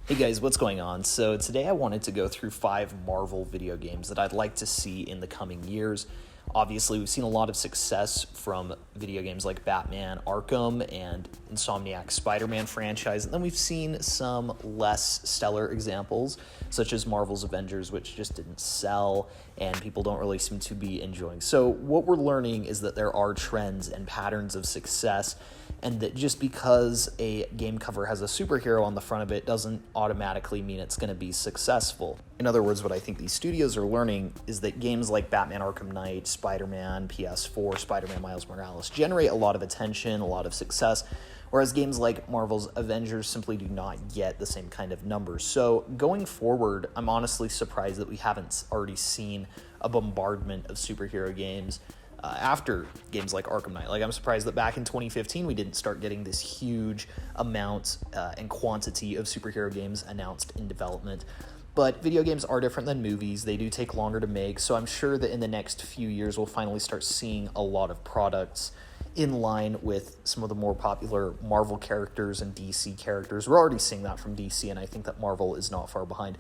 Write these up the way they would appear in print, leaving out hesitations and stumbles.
Hey guys, what's going on? So today I wanted to go through 5 Marvel video games that I'd like to see in the coming years. Obviously, we've seen a lot of success from video games like Batman Arkham and Insomniac's Spider-Man franchise, and then we've seen some less stellar examples, such as Marvel's Avengers, which just didn't sell, and people don't really seem to be enjoying. So what we're learning is that there are trends and patterns of success, and that just because a game cover has a superhero on the front of it doesn't automatically mean it's going to be successful. In other words, what I think these studios are learning is that games like Batman Arkham Knight, Spider-Man, PS4, Spider-Man Miles Morales generate a lot of attention, a lot of success, whereas games like Marvel's Avengers simply do not get the same kind of numbers. So going forward, I'm honestly surprised that we haven't already seen a bombardment of superhero games after games like Arkham Knight. Like, I'm surprised that back in 2015 we didn't start getting this huge amount and quantity of superhero games announced in development. But video games are different than movies. They do take longer to make, so I'm sure that in the next few years we'll finally start seeing a lot of products in line with some of the more popular Marvel characters and DC characters. We're already seeing that from DC, and I think that Marvel is not far behind.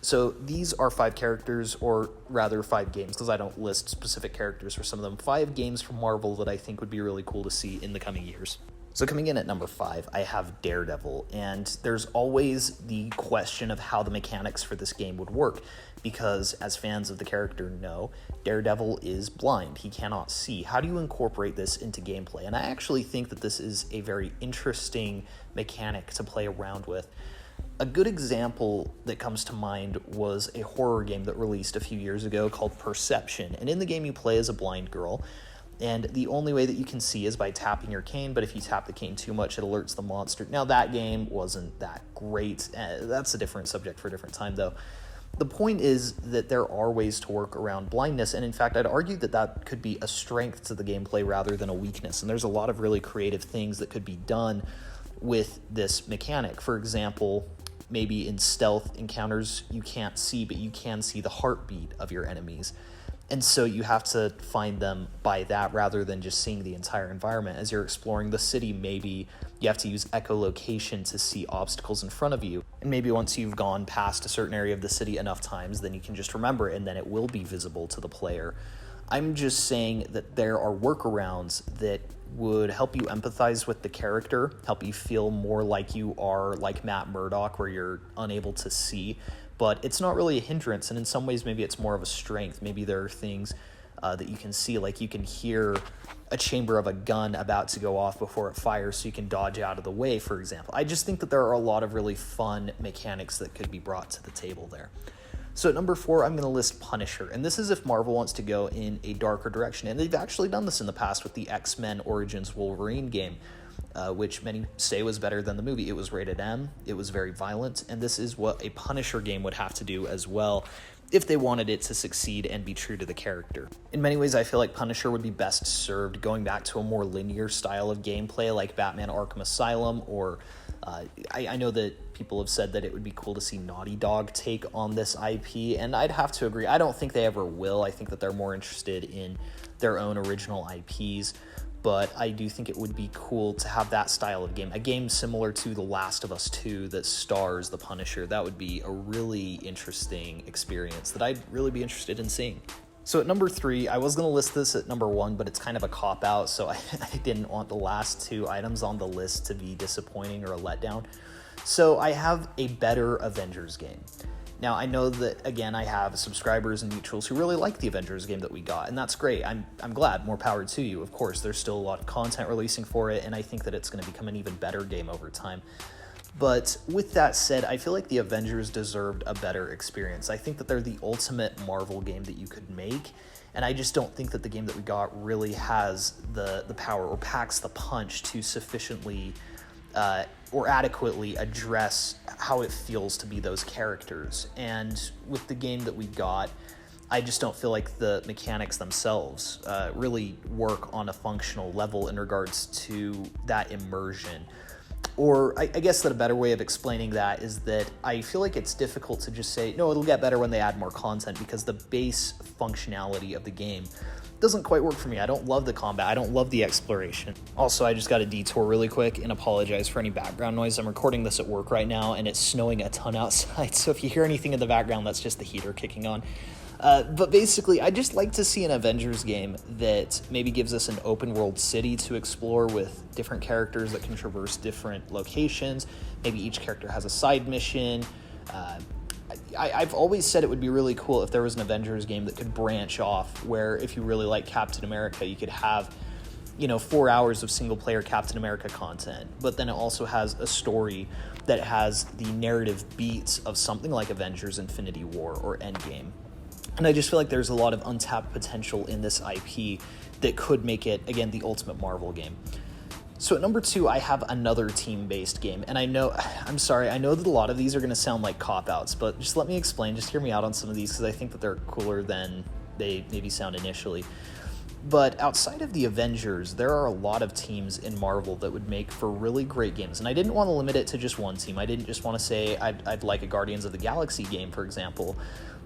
So these are 5 characters, or rather 5 games, because I don't list specific characters for some of them. 5 games from Marvel that I think would be really cool to see in the coming years. So coming in at number 5, I have Daredevil, and there's always the question of how the mechanics for this game would work, because as fans of the character know, Daredevil is blind. He cannot see. How do you incorporate this into gameplay? And I actually think that this is a very interesting mechanic to play around with. A good example that comes to mind was a horror game that released a few years ago called Perception, and in the game you play as a blind girl, and the only way that you can see is by tapping your cane, but if you tap the cane too much, it alerts the monster. Now, that game wasn't that great. That's a different subject for a different time, though. The point is that there are ways to work around blindness, and in fact, I'd argue that that could be a strength to the gameplay rather than a weakness, and there's a lot of really creative things that could be done with this mechanic. For example, maybe in stealth encounters, you can't see, but you can see the heartbeat of your enemies. And so you have to find them by that rather than just seeing the entire environment. As you're exploring the city, maybe you have to use echolocation to see obstacles in front of you. And maybe once you've gone past a certain area of the city enough times, then you can just remember it, and then it will be visible to the player. I'm just saying that there are workarounds that would help you empathize with the character, help you feel more like you are like Matt Murdock, where you're unable to see, but it's not really a hindrance, and in some ways maybe it's more of a strength. Maybe there are things that you can see, like you can hear a chamber of a gun about to go off before it fires, so you can dodge out of the way, for example. I just think that there are a lot of really fun mechanics that could be brought to the table there. So at number 4, I'm going to list Punisher, and this is if Marvel wants to go in a darker direction, and they've actually done this in the past with the X-Men Origins Wolverine game, which many say was better than the movie. It was rated M, it was very violent, and this is what a Punisher game would have to do as well if they wanted it to succeed and be true to the character. In many ways, I feel like Punisher would be best served going back to a more linear style of gameplay like Batman Arkham Asylum, or I know that people have said that it would be cool to see Naughty Dog take on this IP, and I'd have to agree. I don't think they ever will. I think that they're more interested in their own original IPs, but I do think it would be cool to have that style of game, a game similar to The Last of Us 2 that stars the Punisher. That would be a really interesting experience that I'd really be interested in seeing. So at number 3, I was going to list this at number 1, but it's kind of a cop-out, so I didn't want the last 2 items on the list to be disappointing or a letdown. So I have a better Avengers game. Now, I know that, again, I have subscribers and neutrals who really like the Avengers game that we got, and that's great. I'm glad. More power to you. Of course, there's still a lot of content releasing for it, and I think that it's going to become an even better game over time. But with that said, I feel like the Avengers deserved a better experience. I think that they're the ultimate Marvel game that you could make, and I just don't think that the game that we got really has the power or packs the punch to sufficiently or adequately address how it feels to be those characters. And with the game that we got, I just don't feel like the mechanics themselves really work on a functional level in regards to that immersion. Or I guess that a better way of explaining that is that I feel like it's difficult to just say, no, it'll get better when they add more content, because the base functionality of the game doesn't quite work for me. I don't love the combat. I don't love the exploration. Also, I just got to detour really quick and apologize for any background noise. I'm recording this at work right now, and it's snowing a ton outside, so if you hear anything in the background, that's just the heater kicking on. But basically, I'd just like to see an Avengers game that maybe gives us an open world city to explore with different characters that can traverse different locations. Maybe each character has a side mission. I've always said it would be really cool if there was an Avengers game that could branch off, where if you really like Captain America, you could have, 4 hours of single-player Captain America content, but then it also has a story that has the narrative beats of something like Avengers Infinity War or Endgame. And I just feel like there's a lot of untapped potential in this IP that could make it, again, the ultimate Marvel game. So at number 2, I have another team-based game. And I know that a lot of these are going to sound like cop-outs, but just let me explain. Just hear me out on some of these, because I think that they're cooler than they maybe sound initially. But outside of the Avengers, there are a lot of teams in Marvel that would make for really great games. And I didn't want to limit it to just one team. I didn't just want to say I'd like a Guardians of the Galaxy game, for example,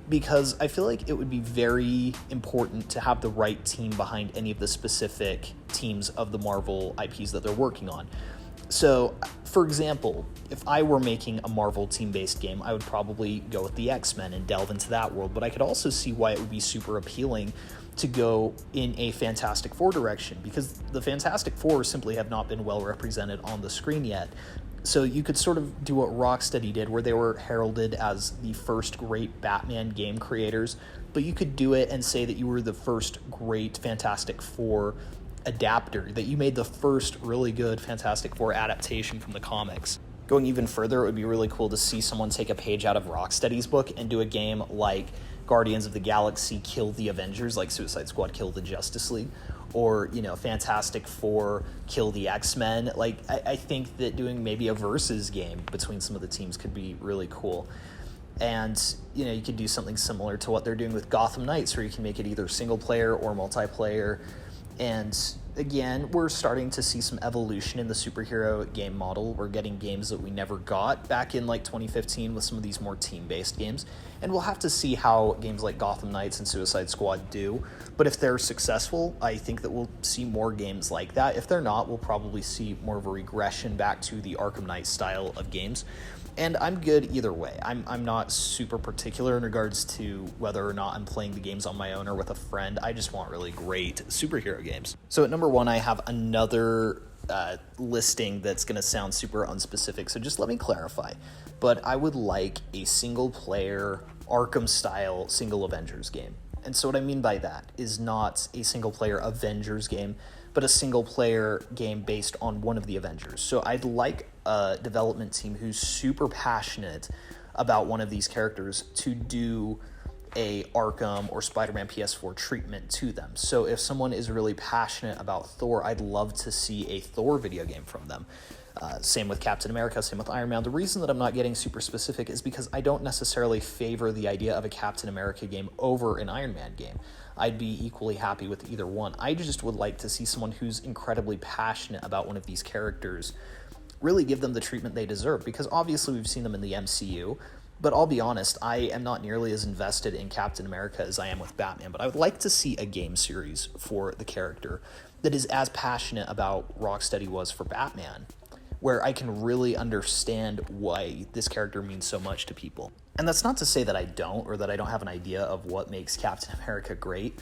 because I feel like it would be very important to have the right team behind any of the specific teams of the Marvel IPs that they're working on. So, for example, if I were making a Marvel team-based game, I would probably go with the X-Men and delve into that world, but I could also see why it would be super appealing to go in a Fantastic Four direction, because the Fantastic Four simply have not been well represented on the screen yet. So you could sort of do what Rocksteady did, where they were heralded as the first great Batman game creators, but you could do it and say that you were the first great Fantastic Four adapter, that you made the first really good Fantastic Four adaptation from the comics. Going even further, it would be really cool to see someone take a page out of Rocksteady's book and do a game like Guardians of the Galaxy Kill the Avengers, like Suicide Squad Kill the Justice League, or, Fantastic Four Kill the X-Men. Like, I think that doing maybe a versus game between some of the teams could be really cool. And, you could do something similar to what they're doing with Gotham Knights, where you can make it either single player or multiplayer. And again, we're starting to see some evolution in the superhero game model. We're getting games that we never got back in 2015 with some of these more team-based games. And we'll have to see how games like Gotham Knights and Suicide Squad do. But if they're successful, I think that we'll see more games like that. If they're not, we'll probably see more of a regression back to the Arkham Knight style of games. And I'm good either way. I'm not super particular in regards to whether or not I'm playing the games on my own or with a friend. I just want really great superhero games. So at number 1, I have another listing that's going to sound super unspecific, so just let me clarify. But I would like a single-player Arkham-style single Avengers game. And so what I mean by that is not a single-player Avengers game, but a single-player game based on one of the Avengers. So I'd like a development team who's super passionate about one of these characters to do a Arkham or Spider-Man PS4 treatment to them. So if someone is really passionate about Thor, I'd love to see a Thor video game from them. Same with Captain America, same with Iron Man. The reason that I'm not getting super specific is because I don't necessarily favor the idea of a Captain America game over an Iron Man game. I'd be equally happy with either one. I just would like to see someone who's incredibly passionate about one of these characters really give them the treatment they deserve, because obviously we've seen them in the MCU, but I'll be honest, I am not nearly as invested in Captain America as I am with Batman, but I would like to see a game series for the character that is as passionate about Rocksteady was for Batman, where I can really understand why this character means so much to people. And that's not to say that I don't, or that I don't have an idea of what makes Captain America great,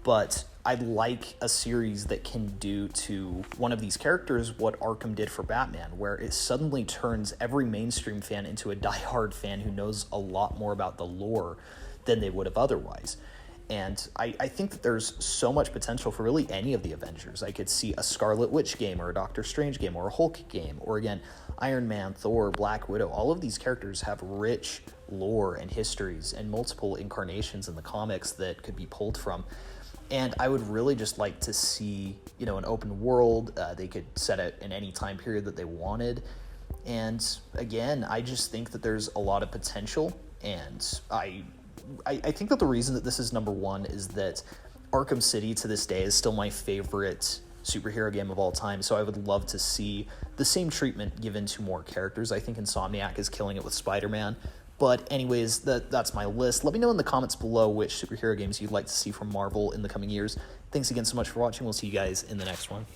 but I'd like a series that can do to one of these characters what Arkham did for Batman, where it suddenly turns every mainstream fan into a diehard fan who knows a lot more about the lore than they would have otherwise. And I think that there's so much potential for really any of the Avengers. I could see a Scarlet Witch game, or a Doctor Strange game, or a Hulk game, or again, Iron Man, Thor, Black Widow. All of these characters have rich lore and histories and multiple incarnations in the comics that could be pulled from. And I would really just like to see, an open world. They could set it in any time period that they wanted. And again, I just think that there's a lot of potential, and I think that the reason that this is number 1 is that Arkham City to this day is still my favorite superhero game of all time, so I would love to see the same treatment given to more characters. I think Insomniac is killing it with Spider-Man, But anyways, that's my list. Let me know in the comments below which superhero games you'd like to see from Marvel in the coming years. Thanks again so much for watching. We'll see you guys in the next one.